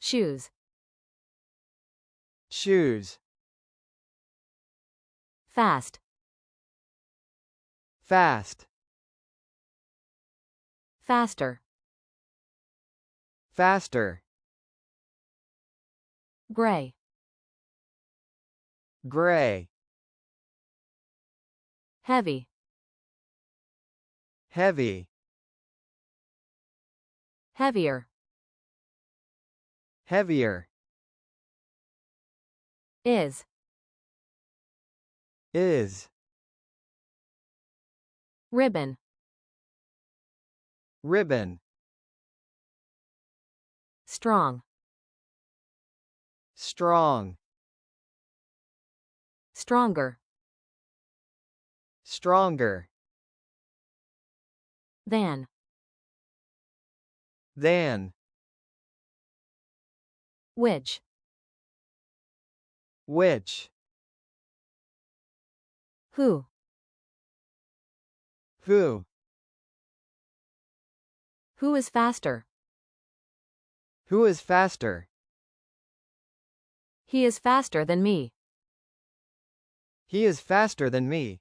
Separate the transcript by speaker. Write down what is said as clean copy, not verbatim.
Speaker 1: shoes,
Speaker 2: shoes,
Speaker 1: fast,
Speaker 2: fast,
Speaker 1: faster,
Speaker 2: faster,
Speaker 1: gray,
Speaker 2: gray,
Speaker 1: heavy,
Speaker 2: heavy,
Speaker 1: heavier,
Speaker 2: heavier,
Speaker 1: is,
Speaker 2: is,
Speaker 1: ribbon,
Speaker 2: ribbon,
Speaker 1: strong,
Speaker 2: strong,
Speaker 1: stronger,
Speaker 2: stronger,
Speaker 1: than,
Speaker 2: than,
Speaker 1: which,
Speaker 2: which,
Speaker 1: who,
Speaker 2: who
Speaker 1: is faster,
Speaker 2: who is faster,
Speaker 1: he is faster than me,
Speaker 2: he is faster than me,